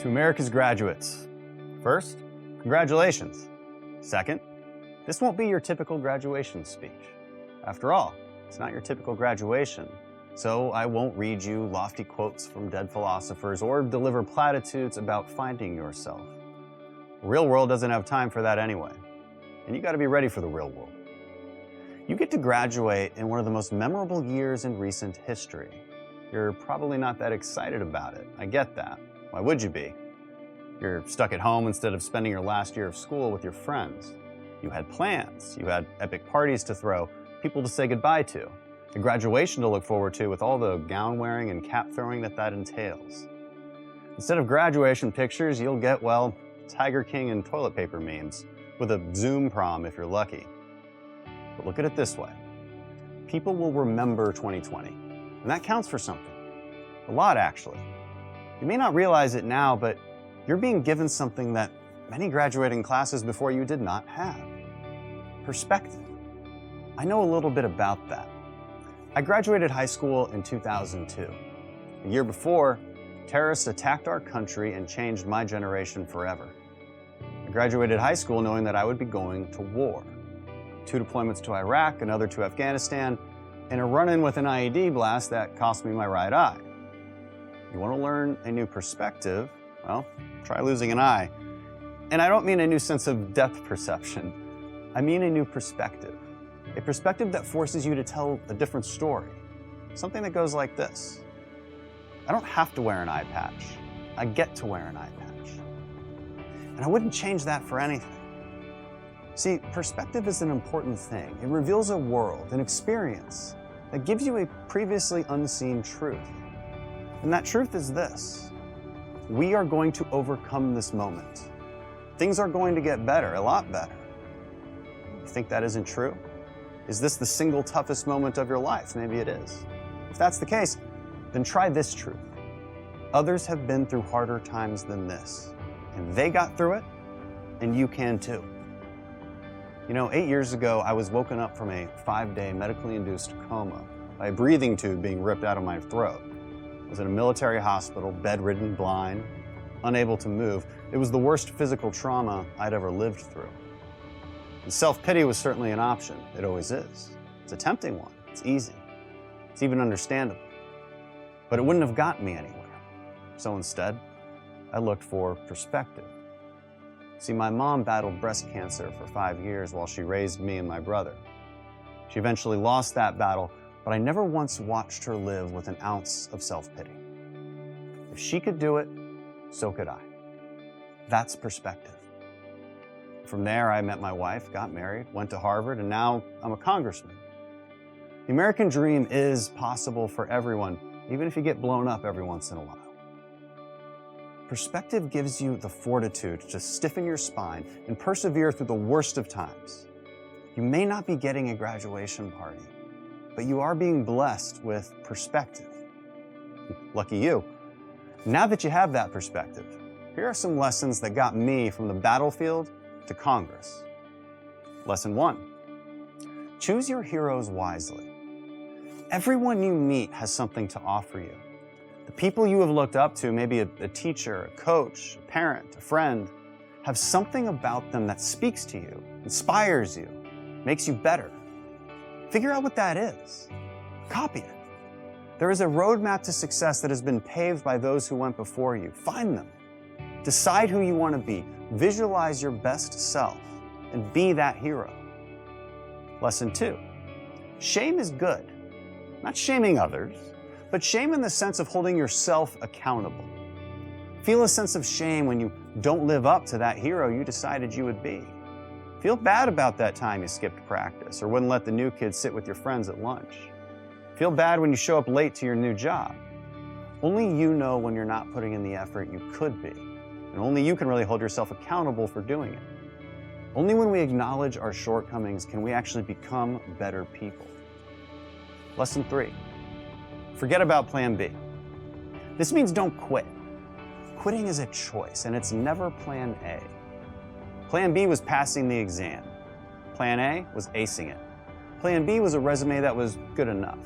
To America's graduates, first, congratulations. Second, this won't be your typical graduation speech. After all, it's not your typical graduation, so I won't read you lofty quotes from dead philosophers or deliver platitudes about finding yourself. The real world doesn't have time for that anyway, and you gotta be ready for the real world. You get to graduate in one of the most memorable years in recent history. You're probably not that excited about it, I get that. Why would you be? You're stuck at home instead of spending your last year of school with your friends. You had plans, you had epic parties to throw, people to say goodbye to, a graduation to look forward to with all the gown wearing and cap throwing that entails. Instead of graduation pictures, you'll get, well, Tiger King and toilet paper memes, with a Zoom prom if you're lucky. But look at it this way. People will remember 2020, and that counts for something. A lot, actually. You may not realize it now, but you're being given something that many graduating classes before you did not have. Perspective. I know a little bit about that. I graduated high school in 2002. The year before, terrorists attacked our country and changed my generation forever. I graduated high school knowing that I would be going to war. 2 deployments to Iraq, another to Afghanistan, and a run-in with an IED blast that cost me my right eye. You want to learn a new perspective? Well, try losing an eye. And I don't mean a new sense of depth perception. I mean a new perspective. A perspective that forces you to tell a different story. Something that goes like this. I don't have to wear an eye patch. I get to wear an eye patch. And I wouldn't change that for anything. See, perspective is an important thing. It reveals a world, an experience, that gives you a previously unseen truth. And that truth is this. We are going to overcome this moment. Things are going to get better, a lot better. You think that isn't true? Is this the single toughest moment of your life? Maybe it is. If that's the case, then try this truth. Others have been through harder times than this, and they got through it, and you can too. You know, 8 years ago, I was woken up from a 5-day medically induced coma by a breathing tube being ripped out of my throat. I was in a military hospital, bedridden, blind, unable to move. It was the worst physical trauma I'd ever lived through. And self-pity was certainly an option. It always is. It's a tempting one. It's easy. It's even understandable. But it wouldn't have gotten me anywhere. So instead, I looked for perspective. See, my mom battled breast cancer for 5 years while she raised me and my brother. She eventually lost that battle, but I never once watched her live with an ounce of self-pity. If she could do it, so could I. That's perspective. From there, I met my wife, got married, went to Harvard, and now I'm a congressman. The American dream is possible for everyone, even if you get blown up every once in a while. Perspective gives you the fortitude to stiffen your spine and persevere through the worst of times. You may not be getting a graduation party, but you are being blessed with perspective. Lucky you. Now that you have that perspective, here are some lessons that got me from the battlefield to Congress. Lesson 1. Choose your heroes wisely. Everyone you meet has something to offer you. The people you have looked up to, maybe a teacher, a coach, a parent, a friend, have something about them that speaks to you, inspires you, makes you better. Figure out what that is. Copy it. There is a roadmap to success that has been paved by those who went before you. Find them. Decide who you want to be. Visualize your best self and be that hero. Lesson 2. Shame is good. Not shaming others, but shame in the sense of holding yourself accountable. Feel a sense of shame when you don't live up to that hero you decided you would be. Feel bad about that time you skipped practice or wouldn't let the new kids sit with your friends at lunch. Feel bad when you show up late to your new job. Only you know when you're not putting in the effort you could be, and only you can really hold yourself accountable for doing it. Only when we acknowledge our shortcomings can we actually become better people. Lesson 3. Forget about Plan B. This means don't quit. Quitting is a choice, and it's never Plan A. Plan B was passing the exam. Plan A was acing it. Plan B was a resume that was good enough.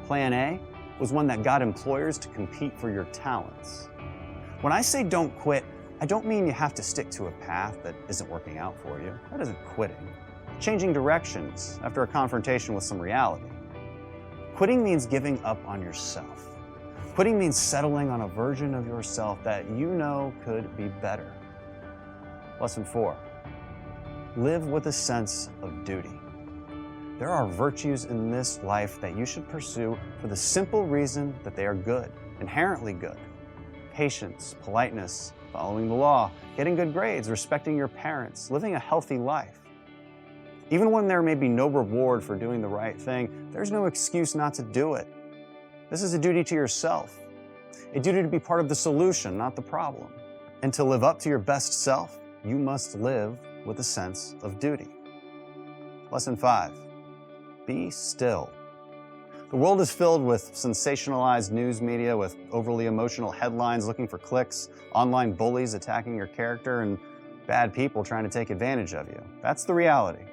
Plan A was one that got employers to compete for your talents. When I say don't quit, I don't mean you have to stick to a path that isn't working out for you. That isn't quitting. Changing directions after a confrontation with some reality. Quitting means giving up on yourself. Quitting means settling on a version of yourself that you know could be better. Lesson 4. Live with a sense of duty. There are virtues in this life that you should pursue for the simple reason that they are good, inherently good. Patience, politeness, following the law, getting good grades, respecting your parents, living a healthy life. Even when there may be no reward for doing the right thing, there's no excuse not to do it. This is a duty to yourself, a duty to be part of the solution, not the problem. And to live up to your best self, you must live with a sense of duty. Lesson 5. Be still. The world is filled with sensationalized news media, with overly emotional headlines looking for clicks, online bullies attacking your character, and bad people trying to take advantage of you. That's the reality.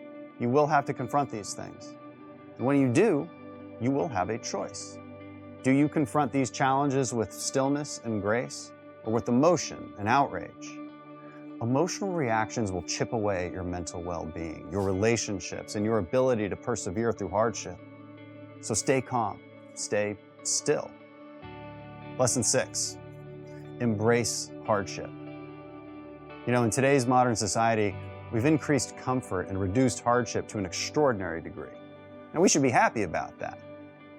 You will have to confront these things. And when you do, you will have a choice. Do you confront these challenges with stillness and grace, or with emotion and outrage? Emotional reactions will chip away at your mental well-being, your relationships, and your ability to persevere through hardship. So stay calm, stay still. Lesson 6, embrace hardship. You know, in today's modern society, we've increased comfort and reduced hardship to an extraordinary degree. And we should be happy about that,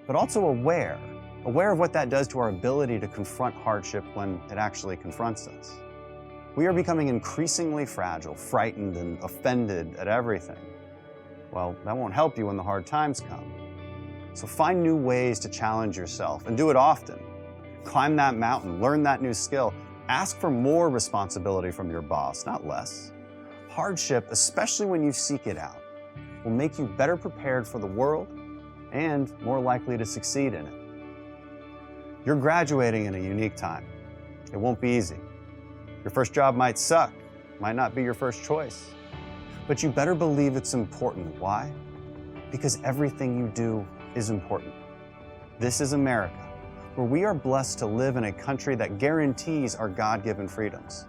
but also aware of what that does to our ability to confront hardship when it actually confronts us. We are becoming increasingly fragile, frightened, and offended at everything. Well, that won't help you when the hard times come. So find new ways to challenge yourself, and do it often. Climb that mountain, learn that new skill. Ask for more responsibility from your boss, not less. Hardship, especially when you seek it out, will make you better prepared for the world and more likely to succeed in it. You're graduating in a unique time. It won't be easy. Your first job might suck, might not be your first choice, but you better believe it's important. Why? Because everything you do is important. This is America, where we are blessed to live in a country that guarantees our God-given freedoms.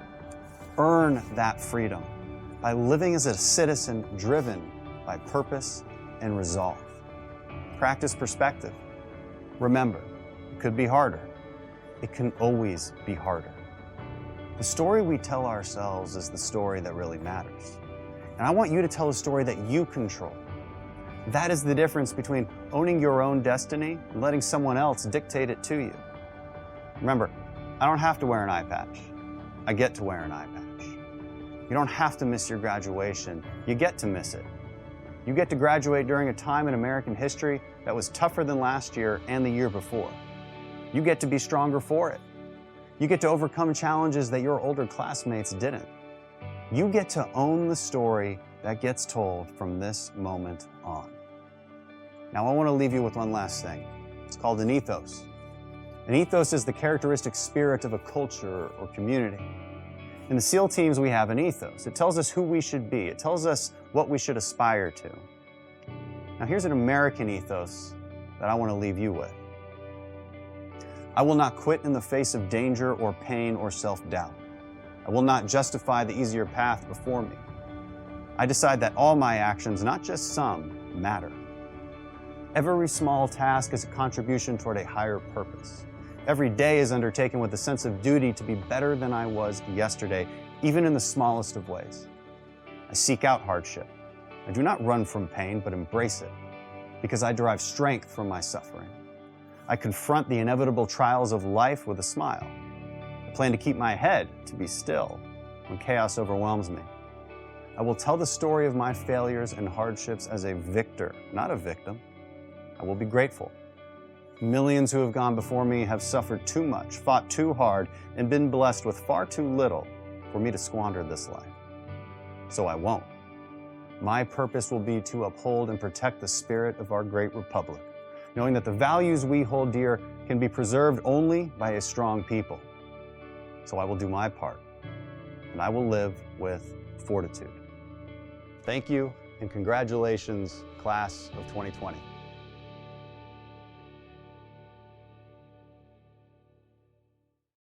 Earn that freedom by living as a citizen driven by purpose and resolve. Practice perspective. Remember, it could be harder. It can always be harder. The story we tell ourselves is the story that really matters. And I want you to tell a story that you control. That is the difference between owning your own destiny and letting someone else dictate it to you. Remember, I don't have to wear an eye patch. I get to wear an eye patch. You don't have to miss your graduation. You get to miss it. You get to graduate during a time in American history that was tougher than last year and the year before. You get to be stronger for it. You get to overcome challenges that your older classmates didn't. You get to own the story that gets told from this moment on. Now, I want to leave you with one last thing. It's called an ethos. An ethos is the characteristic spirit of a culture or community. In the SEAL teams, we have an ethos. It tells us who we should be. It tells us what we should aspire to. Now, here's an American ethos that I want to leave you with. I will not quit in the face of danger or pain or self-doubt. I will not justify the easier path before me. I decide that all my actions, not just some, matter. Every small task is a contribution toward a higher purpose. Every day is undertaken with a sense of duty to be better than I was yesterday, even in the smallest of ways. I seek out hardship. I do not run from pain, but embrace it, because I derive strength from my suffering. I confront the inevitable trials of life with a smile. I plan to keep my head to be still when chaos overwhelms me. I will tell the story of my failures and hardships as a victor, not a victim. I will be grateful. Millions who have gone before me have suffered too much, fought too hard, and been blessed with far too little for me to squander this life. So I won't. My purpose will be to uphold and protect the spirit of our great republic, knowing that the values we hold dear can be preserved only by a strong people. So I will do my part, and I will live with fortitude. Thank you, and congratulations, class of 2020.